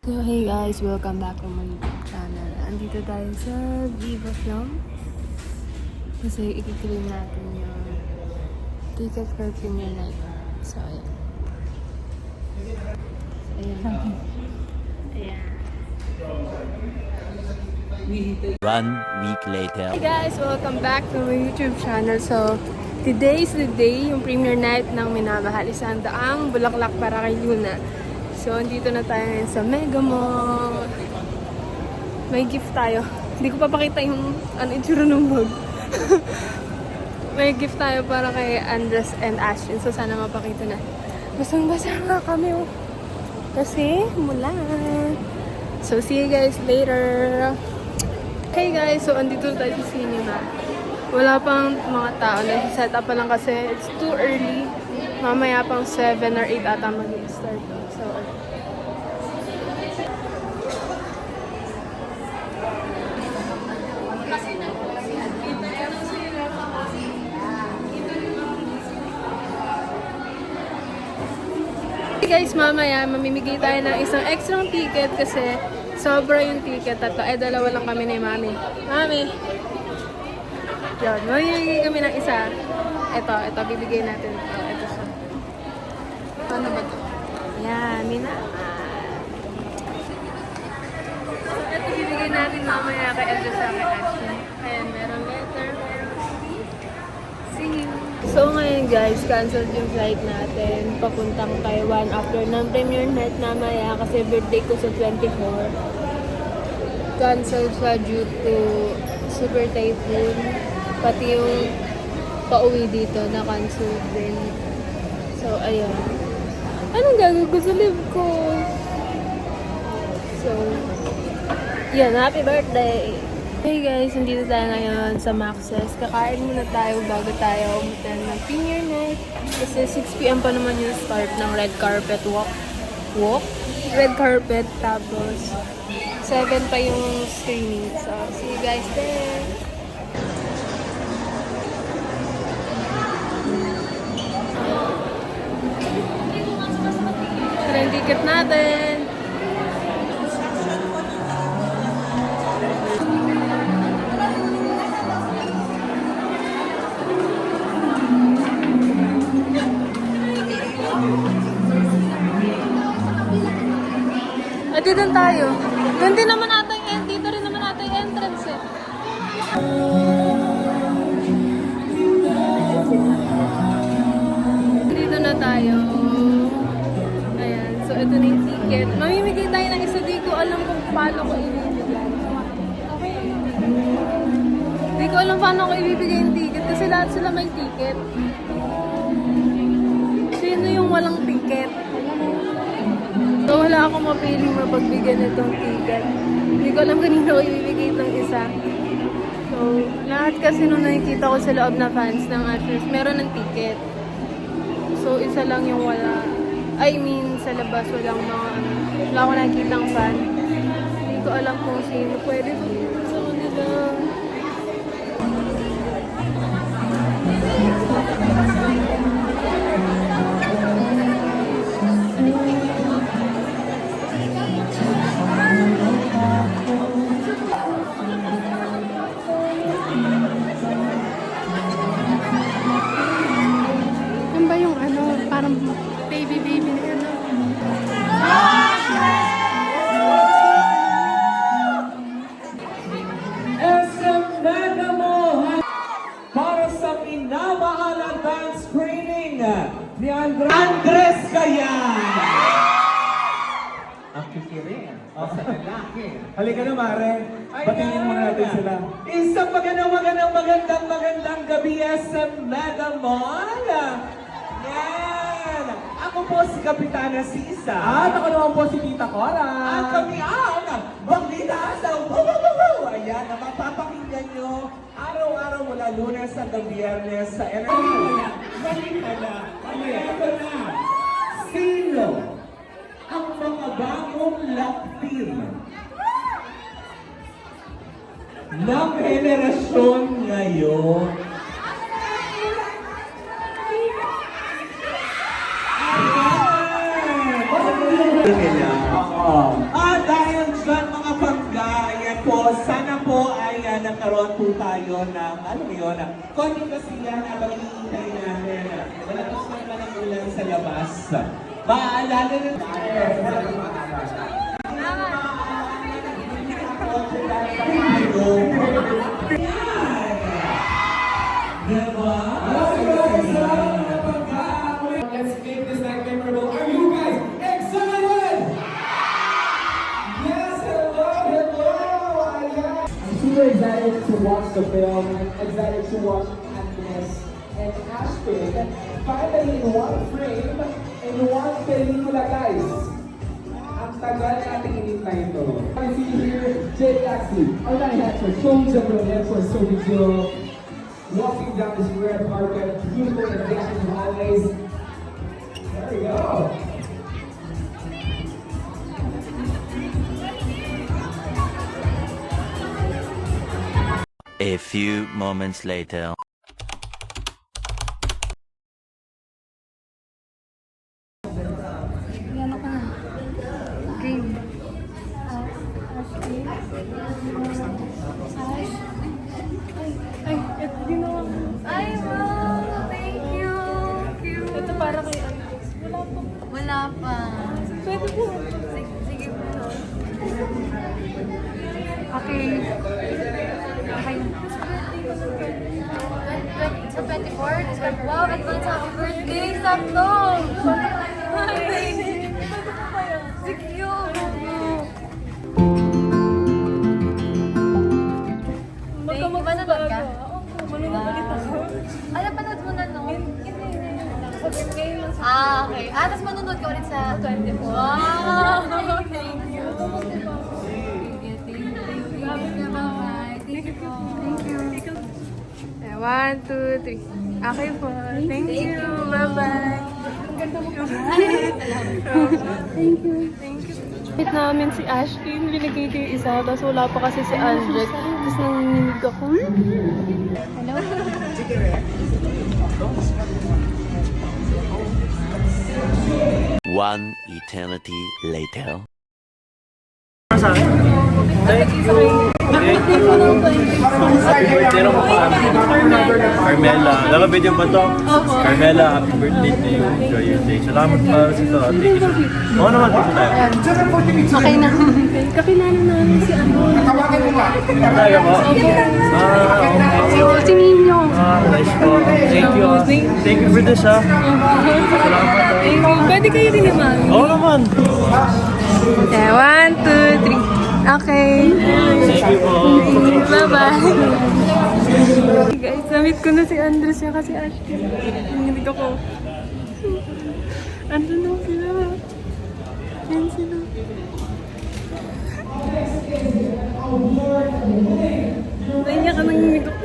So hey guys, welcome back to my YouTube channel. Andito tayo sa Viva Film kasi i-claim natin yung ticket for premiere night. So ayan. Ayan. One week later. Hey guys, welcome back to my YouTube channel. So today is the day, yung premiere night ng Minamahal Isang Daang Bulaklak para kay Luna. So, andito na tayo ngayon sa Mega Mall. May gift tayo. Hindi ko pa pakita yung itsura ng bag. May gift tayo para kay Andres and Ashlyn. So, sana mapakita na. Basang-basa nga kami. Oh. Kasi, mula. So, see you guys later. Okay guys, so andito tayo sa cinema. Wala pang mga tao. Nag-set up pa lang kasi it's too early. Mamaya pang 7 or 8 ata mag-start. So, guys, mamaya mamimigay tayo ng isang extra ticket kasi sobra yung ticket. Dalawa lang kami ni Mami. Mami! Yun, mamimigay kami ng isa. Ito, bibigay natin. Ito siya. Ano ba ito? Yan, minamahal. So, ito bibigay natin mamaya kay Andres sa Ashlyn. Ayan, merong letter, merong see you. So ngayon guys, canceled yung flight natin papuntang Taiwan after ng premiere night mamaya kasi birthday ko sa 24. Canceled siya due to super typhoon. Pati yung pauwi dito na cancelled din. So ayun. Anong gagawin ko sa live ko? So, yan, happy birthday! Hey guys, nandito tayo ngayon sa Max's. Kakain muna tayo bago tayo umutan ng premiere night. Kasi 6 PM pa naman yung start ng red carpet walk. Red carpet, tapos 7 pa yung screening. So, see you guys there! Ito yung ticket natin! Dito tayo. Ganti naman ata yung dito rin naman ata yung entrance eh. Dito na tayo. Ayan. So, ito na yung ticket. Mamimigay tayo ng isa. Di ko alam kung paano ko ibibigay. Di ko alam paano ko ibibigay yung ticket kasi lahat sila may ticket. Sino yung walang ticket? So, wala akong mapiling mapagbigyan itong ticket. Hindi ko alam kanina ko ibibigay itong isa. So, lahat kasi nung nakikita ko sa loob na fans ng actress, meron ng ticket. So, isa lang yung wala. I mean, sa labas, wala akong nakikita ng fan. Hindi ko alam kung sino pwede sa kanila. Ni Andres kaya! Ang kikirin. Sa lalaki. Halika na, Mare. Batingin muna natin sila. Isang magandang gabi sa Mega Mall. Yan! Ako po si Kapitana Sisa. At ako naman po si Tita Cora. At kami ang Bangita sa Woo! Ayan, na mapapakinggan nyo araw-araw mula Lunes hanggang Biyernes sa NRT. Halika na! Halika na! Sino ang mga bagong lock team ng henerasyon ngayon? Ayan! At kayo ng, alam mo yun, konting kasiyahan habang hinihintay natin. Malakas pa naman ang ulan sa labas. Maalala na Let's make this night memorable. Are you guys excited? Yes, hello, hello. I'm super excited to watch the film. I'm excited to watch Agnes and Ashton finally in one frame in one pelikula, guys. Ang tagal natin hinintay ito. I see here Jay Taxi, Arnay Hatcher, Sean Jabril for Sophie Jill, walking down this red carpet, beautiful and dancing as always. There we go. A few moments later. Yan ako na. Game. Ay, ito ginawa ko. Ay, wow! Thank you! Cute! Ito para kay Alex. Wala pa. Wala pa. Pwede po. Sige po. Okay. Okay. Sa 24th? Wow! Advance happy birthday! Sakto! Thank you! Magka Manonood ka? Oo, manonood ulit ako. Alam, panood mo na no? Ngayon lang sa Okay. Tapos manonood ka ulit sa 24. Wow! Thank you! Thank you po. One, two, three. Okay po. Thank you. Bye-bye. Ang ganda mo pa. Thank you. Thank you. Meet namin si Ashley. Binigay ko yung isa. Tapos wala pa kasi si Andres. Tapos nanginginig ako. Hello? One eternity later. Happy birthday naman po kami. Carmela. Naka-video ba to? Carmela, happy birthday to you. Enjoy your day. Salamat pa sa ito. Thank you so much. Oo naman, dito tayo. Okay na. Kakilala namin si ano. Tayo po? Okay. Si Nino. Nice po. Thank you. Thank you for this, ha. Salamat. Thank you. Pwede kayo rin naman. Oo naman. Okay, one, two, three. Okay. Thank you po. Bye-bye. Guys, na-meet ko na si Andres niya kasi Ashley. Nanginig ako. Ano na sila? Yan sila. Naiyak ka nanginig ako.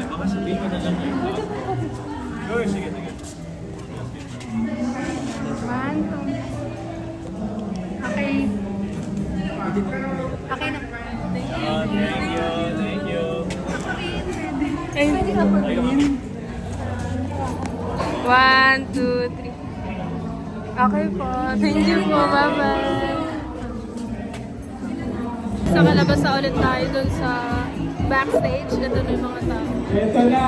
Baka sabihin ko na lang yun. Sure, sige, sige. One, two. Okay. Okay na. Thank you, thank you. Ay, one, two, three. Okay po. Thank you po. Bye-bye. Sa kalabas na ulit tayo dun sa backstage. Ito na yung mga tao. Ito na.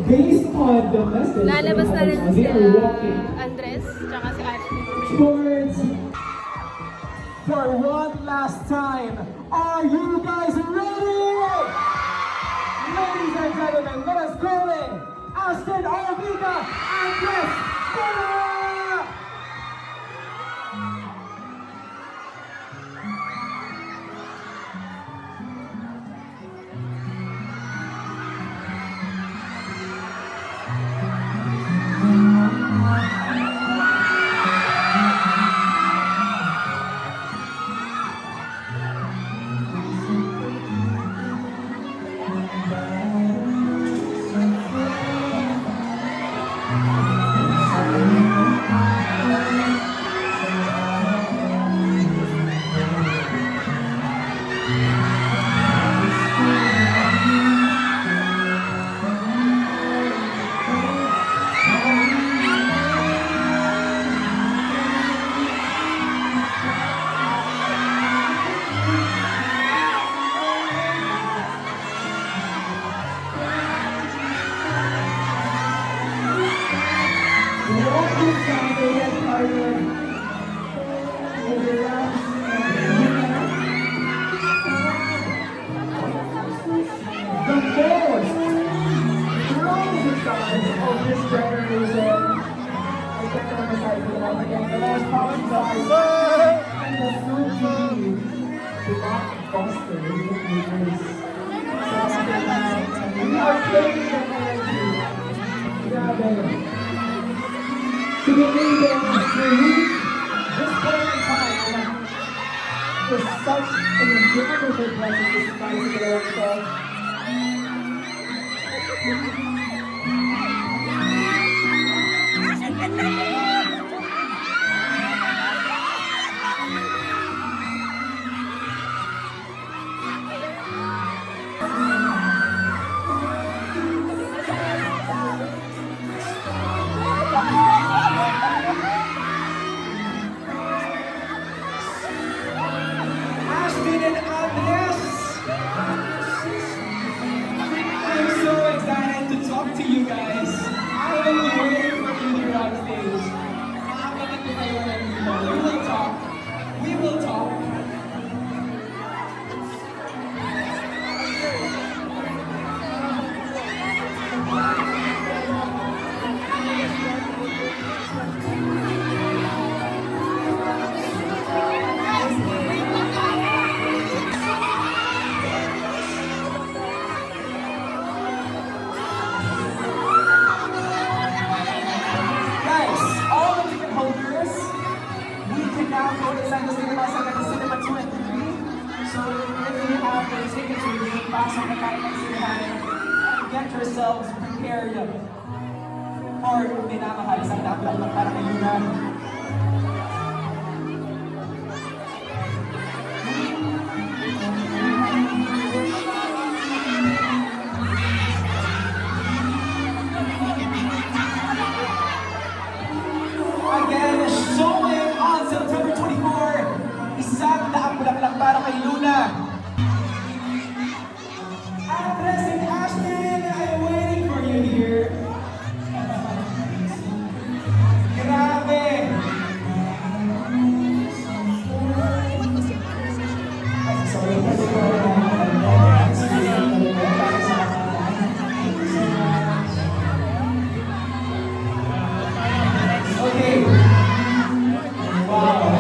Based on the message Lalabas na rin si they are walking Andres, tsaka si Ashley. towards for one last time. Are you guys ready? Ladies and gentlemen, let us call in Aston Orviga and Chris Bella! Such a beautiful blessing to surprise the Lord. Ashton and Andres, I'm so excited to talk to you guys. I will be waiting for you here on stage. We will talk. We will talk. Guys, all the ticket holders, we can now go to Santos Cinemas at the Cinema 23. So if you have the tickets with you, pasok na tayo ng sinihan. Get yourselves prepared for minamahal sa dapat para kayo na. Again, showing on September 24, isang daang bulaklak para kay Luna. Andres and Ashton, I'm waiting for you here. Grabe! Ay, sorry. Okay. Wow.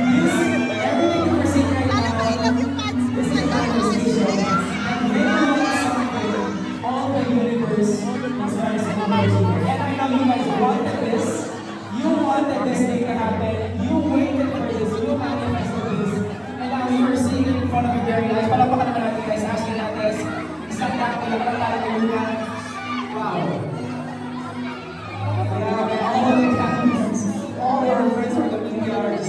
This, everything we're seeing right now, this is manifestation. And maybe something, all the universe is very similar. And I know you guys wanted this. You wanted this thing to happen. You waited for this. You manifested this. And now you're seeing it in front of your very eyes. Palapakan naman natin guys. Asking natin. Isang lang para kayo na. Wow. All our friends from the PRs,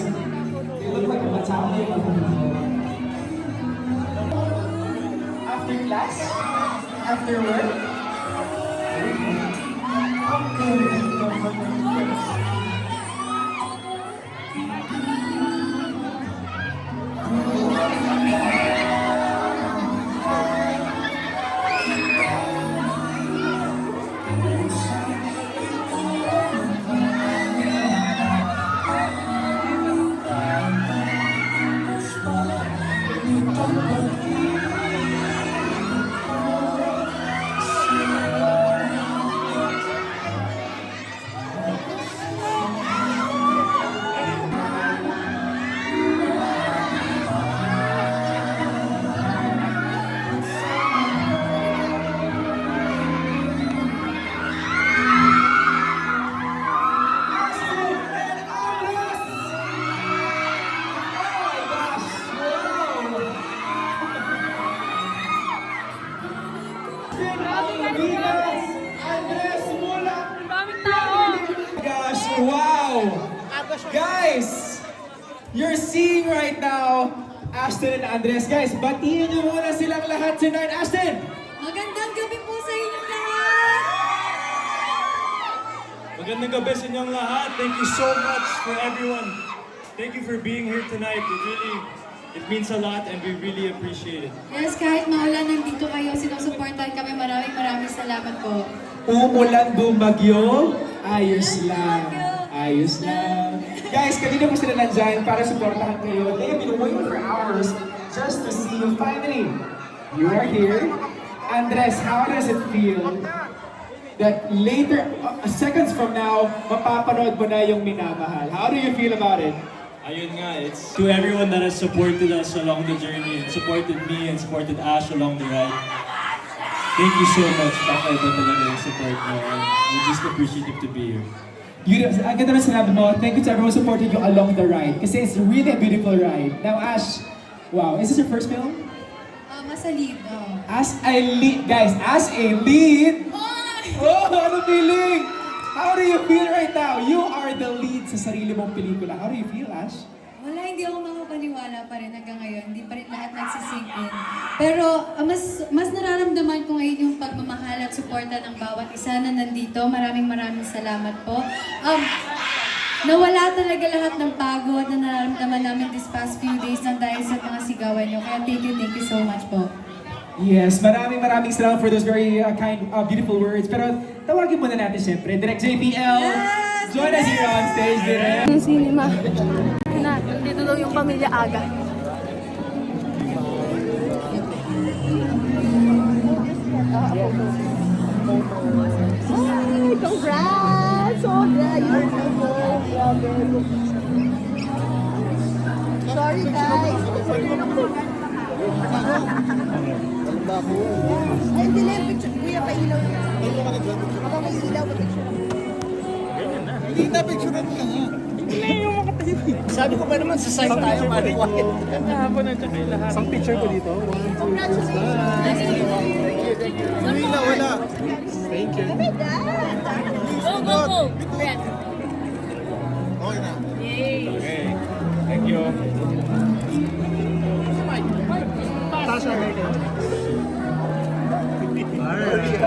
they look like a battalion of people. After class, after work, Andres Mula. Daming tao! Gosh, wow! Guys, you're seeing right now Ashton and Andres. Guys, batiin niyo muna silang lahat tonight. Ashton! Magandang gabi po sa inyong lahat! Magandang gabi sa inyong lahat. Thank you so much for everyone. Thank you for being here tonight. It means a lot and we really appreciate it. Yes, kahit maulan, nandito kayo, sinusuportahan kami. Maraming salamat po. Umulan bumagyo, ayos lang. Ayos lang. Guys, kanina po sila nandyan para supportahan kayo. They have been waiting for hours just to see you. Finally, you are here. Andres, how does it feel that later, seconds from now, mapapanood mo na yung Minamahal? How do you feel about it? Ayun nga, it's to everyone that has supported us along the journey, and supported me and supported Ash along the ride. Thank you so much, kakaiba talaga yung support mo, and we're just appreciative to be here. Ang ganda na sinabi mo, thank you to everyone who supported you along the ride. Kasi it's really a beautiful ride. Now Ash, wow, is this your first film? Mas a lead, As a lead, guys, as a lead! Oh, ano feeling? How do you feel right now? You are the lead sa sarili mong pelikula. How do you feel, Ash? Wala, hindi ako makapaniwala pa rin hanggang ngayon. Hindi pa rin lahat nagsisink in. Pero mas nararamdaman ko ngayon yung pagmamahal at suporta ng bawat isa na nandito. Maraming salamat po. Nawala talaga lahat ng pagod na nararamdaman namin this past few days nang dahil sa mga sigawan nyo. Kaya thank you so much po. Yes, maraming salamat for those very kind, beautiful words. Pero tawagin muna natin siyempre, Direct JPL. Join us here on stage, Direct. Ang cinema. Dito daw yung pamilya Aga. Ay, congrats! Sorry guys. Ay, hindi lang picture. Kuya, pailaw. Ako may ilaw, picture. Hindi na picture mo na nga. Sabi ko pa naman sa site tayo, maliwanag. Kahapon na tsaka lahat. Isang picture ko dito. Wala, wala. Thank you. Go, go, go! Okay na. Okay. Thank you. Tasha,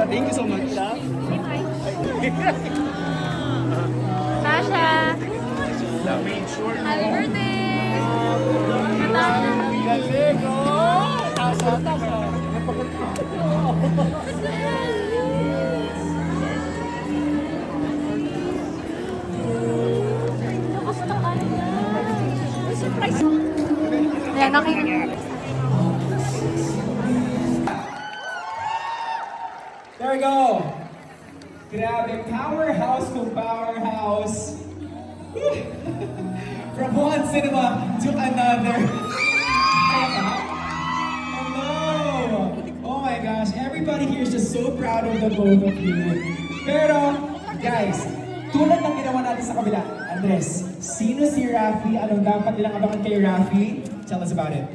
thank you so much. Tasha! Happy birthday! Ayan, nakikita. There we go. Grabe, powerhouse to powerhouse. From one cinema to another. Hello! Oh my gosh, everybody here is just so proud of the both of you. Pero, guys, tulad ng ginawa natin sa kabila, Andres, sino si Rafi? Anong dapat nilang abangan kay Rafi? Tell us about it.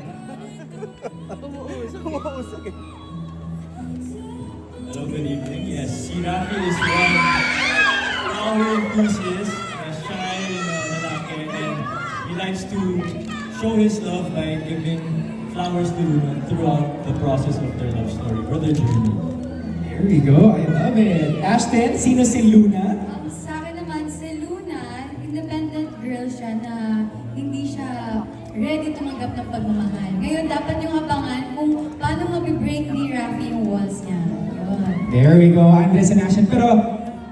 Hello, good evening. Yes, si Rafi is one power enthusiast, shy na lalaki, and he likes to show his love by giving flowers to Luna throughout the process of their love story or their journey. There we go, I love it. Ashton, sino si Luna? Sa akin naman, si Luna, independent girl siya na hindi siya ready tumanggap ng pagmamahal. Ngayon, dapat yung abangan kung paano mabibreak ni Rafi yung walls niya. Yun. There we go, Andres and Ashton. Pero,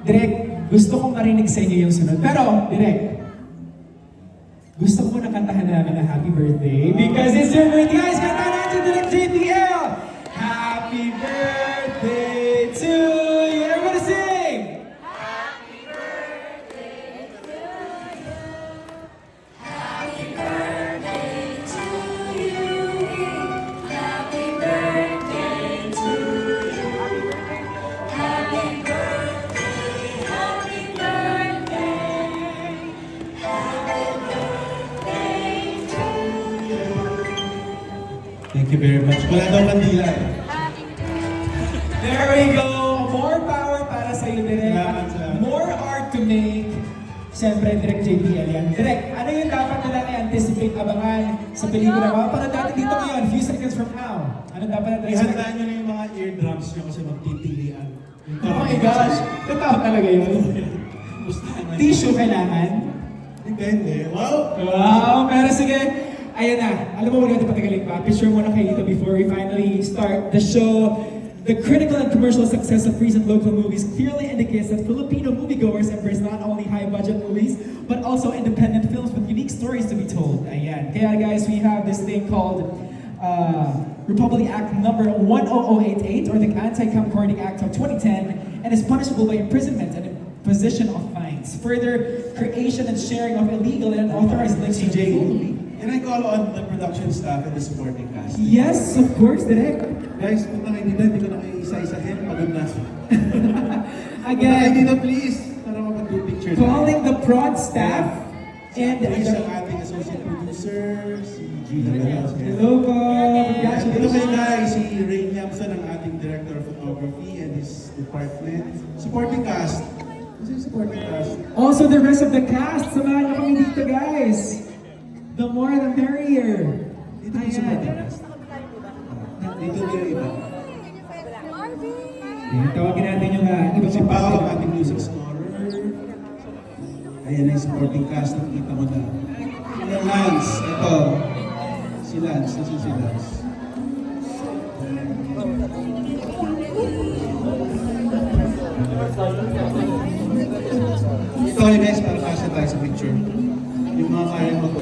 Direk, gusto kong marinig sa inyo yung sunod. Pero, Direk, gusto ko na kantahan namin na happy birthday because it's your birthday. Guys, kantahan natin Direk JPL! Happy birthday to you! Everybody sing! Thank you very much. Wala daw kandila. There we go! More power para sa iyo, Direk. Salamat, salamat. More art to make. Siyempre, Direk JPL yan. Direk, ano yung dapat nila i-anticipate abangan sa pelikula? Mapapanood natin dito ngayon, few seconds from now. Ano dapat natin Ihandaan nyo na yung mga eardrums nyo kasi magtitilian. Oh my gosh! Totoo talaga yun. Tissue kailangan? Depende. Wow! Wow! Pero sige, ayan na. Alam mo, huwag natin patagalin pa. Picture muna kayo dito before we finally start the show. The critical and commercial success of recent local movies clearly indicates that Filipino moviegoers embrace not only high-budget movies, but also independent films with unique stories to be told. Ayan. Kaya guys, we have this thing called Republic Act number 10088, or the Anti-Camcording Act of 2010, and is punishable by imprisonment and imposition of fines. Further, creation and sharing of illegal and unauthorized links to JV. Can I call on the production staff and the supporting cast? Yes, of course, direct. Guys, punta kayo dito, hindi ko na kayo isa-isahin, pagod na. Punta kayo Again, dito, please, para makapag-do picture. calling the prod staff and Please, ang ating associate producer, si Gina Galas. hello po. Dito kayo Congratulations. guys, si Ray Yamson, ang ating director of photography and his department. Supporting cast. Who's yung supporting cast? Also the rest of the cast, samahan niyo kami dito guys. The more the merrier. Dito yung supporting cast. Dito yung iba. Ayan, tawagin natin yung iba Si pang Pao, ang parte. ating music scorer. Ayan na yung supporting cast, nakikita mo na. Yung Lance, ito. Si Lance, nasa si Lance. Ito kayo guys, para kasya tayo sa picture. Yung mga kaya mo po.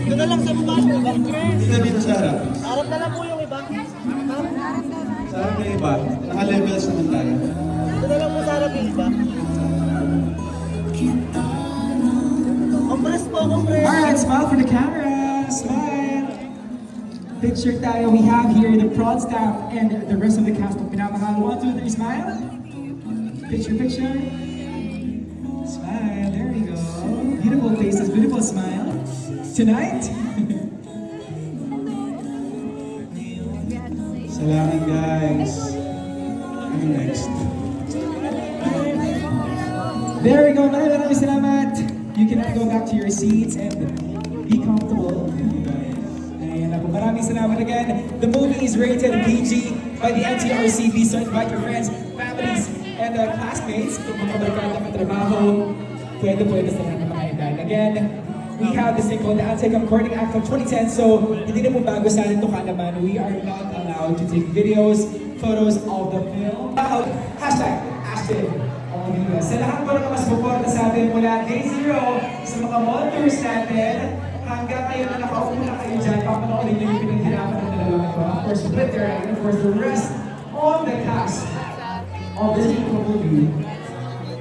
Ito na lang sa mukha mo, ba? Dito sa harap. Harap na lang po yung iba. Sa harap na iba, naka-levels naman tayo. Ito na lang po sa harap yung iba. Compress po, compress. Alright, smile for the camera. Smile. Picture tayo. We have here the prod staff and the rest of the cast of Pinamahal. 1, 2, 3, smile. Picture, picture. Smile. There we go. Beautiful faces, beautiful smile. Tonight. Salamat guys. Ano next? There we go. Maraming salamat. You can go back to your seats and be comfortable. Ayan na po. Maraming salamat again. The movie is rated PG by the NTRCB, so invite your friends, families, and classmates. Kung mga barkada ng trabaho, pwede sa lahat ng mga edad. Again, we have this thing called the Anti-Camcording Act of 2010, so hindi na po bago sa atin ito ka naman. We are not allowed to take videos, photos of the film. Hashtag Ashton. Sa lahat po na mas pupunta sa atin mula day 0 sa mga monitors natin, hanggang kayo na nakaupo na kayo dyan, papanoorin nyo yung pinaghirapan ng dalawang ito. Of course, Splitter, and of course, the rest of the cast of this beautiful movie.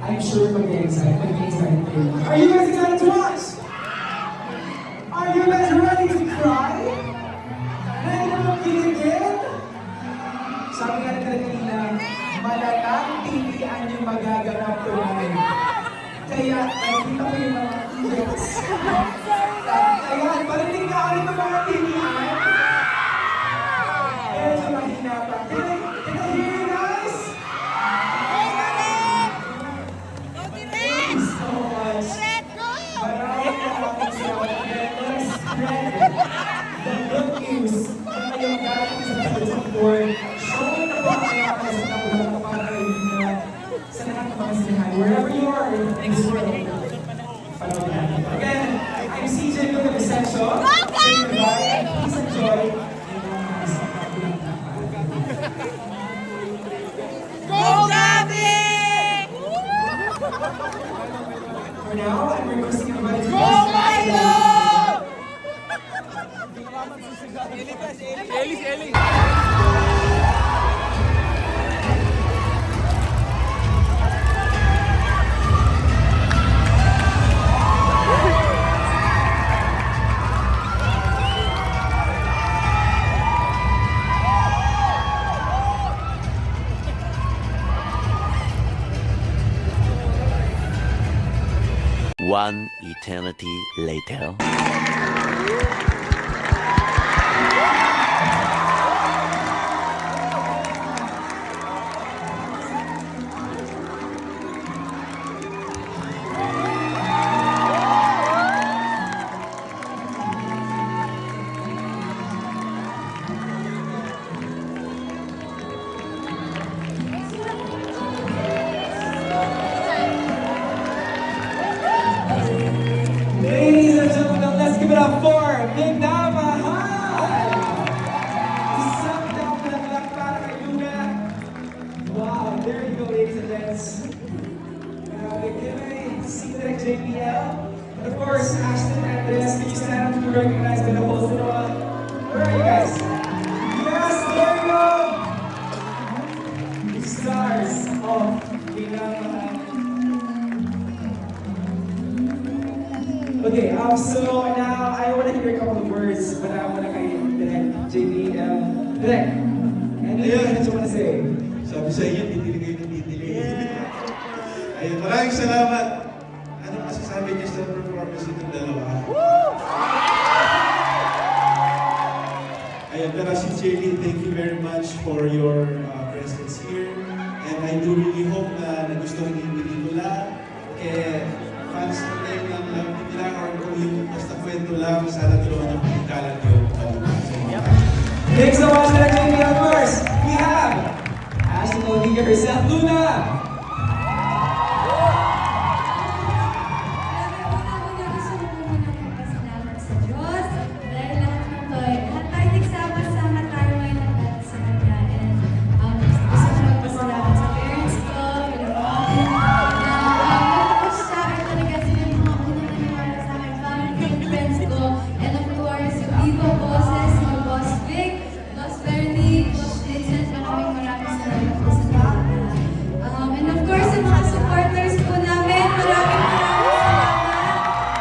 I'm sure mag-excited kayo. Are you guys excited to watch? Are you guys ready to cry? Ready to magkiligin? Sabi nga nila kanina, malalang tilian yung magaganap tonight. Kaya, nakita ko yung mga idiots. Kaya, parinig na ulit ang mga tilian. Medyo mahina pa. Can I hear you guys? Thank you so much. Maraming salamat. Let's spread the good news na ngayong galing sa Pagkakasapor. Showing na po ang mga kasapor na kapag-alin na sa lahat ng mga sinahan. Wherever you are in this world, panoorin natin. Again, I'm CJ Luke of Essential. Say goodbye, peace and joy. For now, I'm requesting everybody to One eternity later. Ladies and gentlemen, let's give it up Alright, guys. Yes, there you go. The stars of Minamahal. Okay, so now I want to hear a couple of words, but I want to Direk JD. Direk, anything that you want to say? Sabi sa inyo, titilig kayo ng titilig. Ayun, maraming salamat. Ano masasabi niyo sa performance nitong dalawa? Ayun, pero sincerely, thank you very much for your presence here. And I do really hope na nagustuhan niyo yung pelikula. Fans natin ng love nila or kung yung basta kwento lang, sana tulungan niyo pagkalan yun. Thanks so much, Direk JD. Of course, we have Ashley Olivia herself, Luna. Gusto ko muna magpasalamat sa Diyos dahil lahat ng to, lahat tayo nagsama-sama tayo ngayon at sa Kanya. And gusto ko magpasalamat sa parents ko, yung mga na sa akin talaga sila yung mga unang naniwala sa akin, family and friends ko. And of course, yung Viva bosses, yung Boss Vic, Boss Bernie, Boss Vincent, maraming salamat po sa lahat. And of course, yung mga supporters po namin, maraming salamat.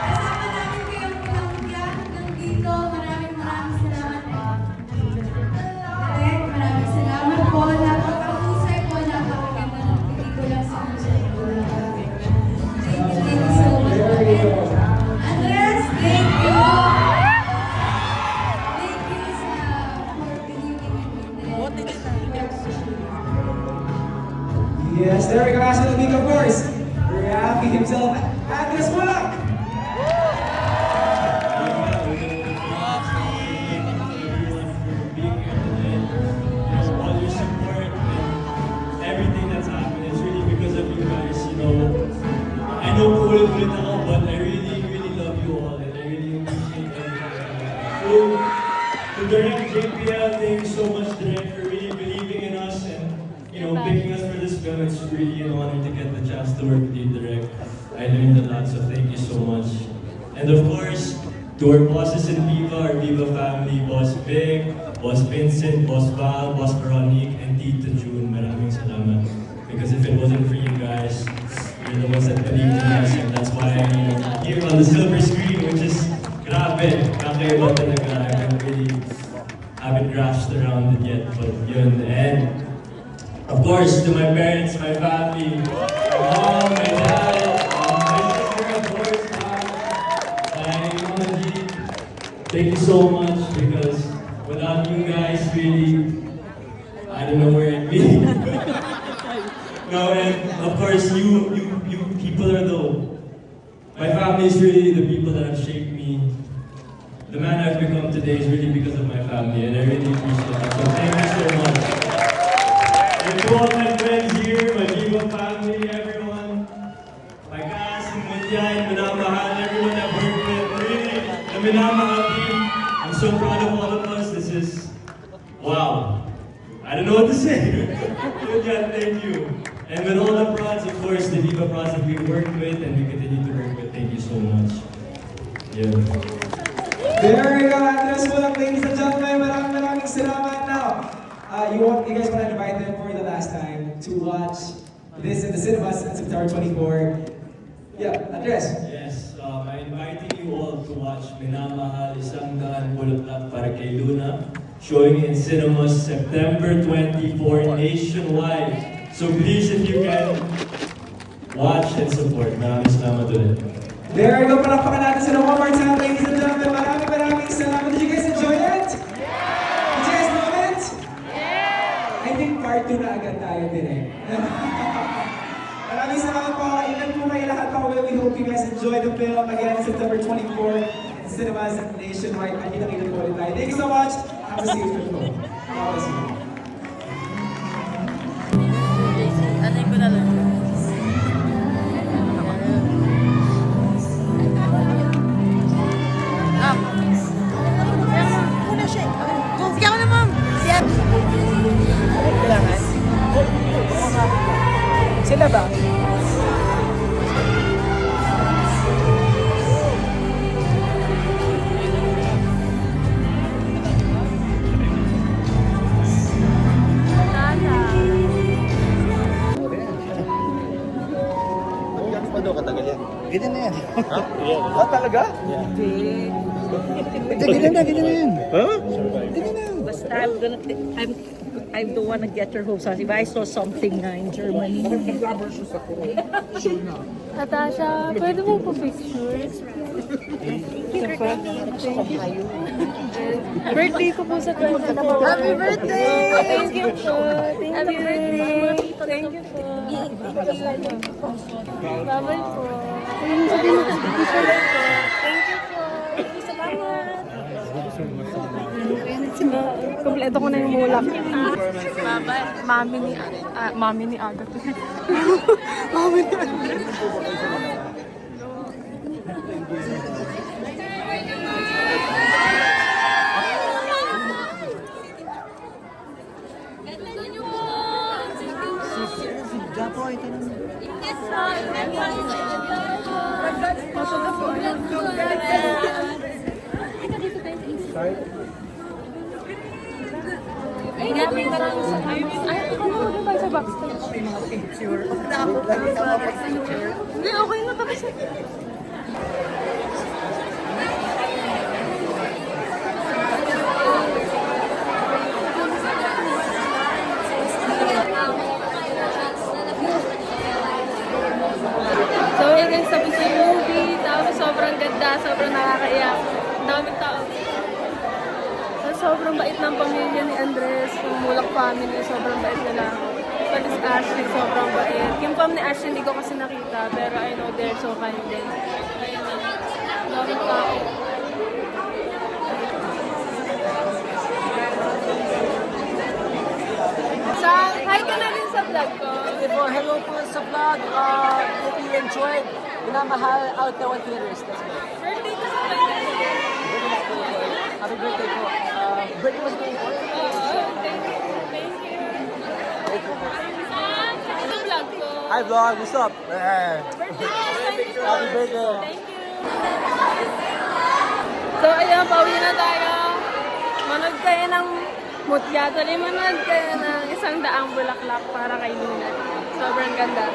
Kasama namin kayong Columbia hanggang dito. Maraming salamat po. Direk, maraming salamat po. Napakahusay po, napakaganda ng pelikula sa museo. Thank you so much. Andres, thank you. Thank you for believing in me. Yes, there we go, Ashley Olivia, of course. Very happy himself, Andres Bulak. All your support and everything that's happened is really because of you guys. You know, I know ulit ako, but I really love you all, and I really appreciate everything. To Direk JPL, thank you so much, Direk, for really believing in us and picking us for this film. It's really an honor to get the chance to work with you, Direk. I learned a lot, so thank you so much. And of course, to our bosses in Viva, our Viva family, Boss Vic, Boss Vincent, Boss Val, Boss Veronique, and Tita June, maraming salamat. Because if it wasn't for you guys, you're the ones that believed in us, and that's why I'm here on the silver screen, which is grabe, kakaiba talaga. I haven't grasped around it yet, but yun. And of course, to my parents, my family, my mom, my dad, my sister, of course, my Mama G. Thank you so much because without you guys, really, I don't know where I'd be. No, and of course, you people are my family is really the people that have shaped me. The man I've become today is really because of my family, and I really appreciate it. So thank you so much. And to all my friends here, my Viva family, everyone, my cast, Mundiay, Minamahal, everyone I've worked with, really, the Minamahal team, I'm so proud of all of us. This is, wow. I don't know what to say. Yeah, thank you. And with all the prods, of course, the Viva prods that we worked with and we continue to work with, thank you so much. Yeah. There we go, Andres Bulak, ladies and gentlemen. Maraming salamat. Now, you guys want to invite them for the last time to watch this in the cinemas on September 24. Yeah, Andres. Yes, I'm inviting you all to watch Minamahal, Isang Daan Bulaklak para kay Luna, showing in cinemas September 24 nationwide. So please, if you can, watch and support. Maraming salamat ulit. There we go, palakpakan natin sila one more time, ladies and gentlemen. Maraming salamat. Did you guys enjoy it? Did you guys love it? I think part 2 na agad tayo din eh. Maraming salamat po. Ingat po kayo lahat po. We hope you guys enjoy the film again September 24 in cinemas nationwide. Nakita-kita po ulit tayo. Thank you so much. Have a safe trip po. God bless you. Sila ba? ganyan na yan. Ah, talaga? Ganyan na yan. Huh? Basta I'm the one to get your hopes up. If I saw something in Germany. Natasha, pwede mo po picture? Birthday ko po sa 24. Happy birthday! Thank you po. Thank you. Thank you po. Bye-bye po. Thank you po. Salamat. Kompleto ko na yung mulak. Mami ni Agat. Mami ni Agat. Ay, natin na lang sa ay, ano ba sa backstage? Mga picture. Hindi, okay na tapos. So, yun guys, tapos yung movie. Tapos sobrang ganda, sobrang nakakaiyak. Ang daming tao. Sobrang bait ng pamilya ni Andres, yung Mulak family, sobrang bait nila. Pati si Ashley, sobrang bait. Yung pam ni Ashley, hindi ko kasi nakita, pero I know they're so kind din. Ayun na, daming tao. Hi ka na din sa vlog ko. Hello po sa vlog. If you enjoyed, minamahal out the one theaters. Let's go. Birthday ka sa birthday. Happy birthday po. Birthday was going on. Thank you. Thank you. Sa vlog ko. Hi vlog, what's up? Birthday. Happy birthday. Thank you. So, ayan, pauwi na tayo. Manood kayo ng Mutya. Tuloy manood kayo ng 100 bulaklak para kay Luna. Sobrang ganda.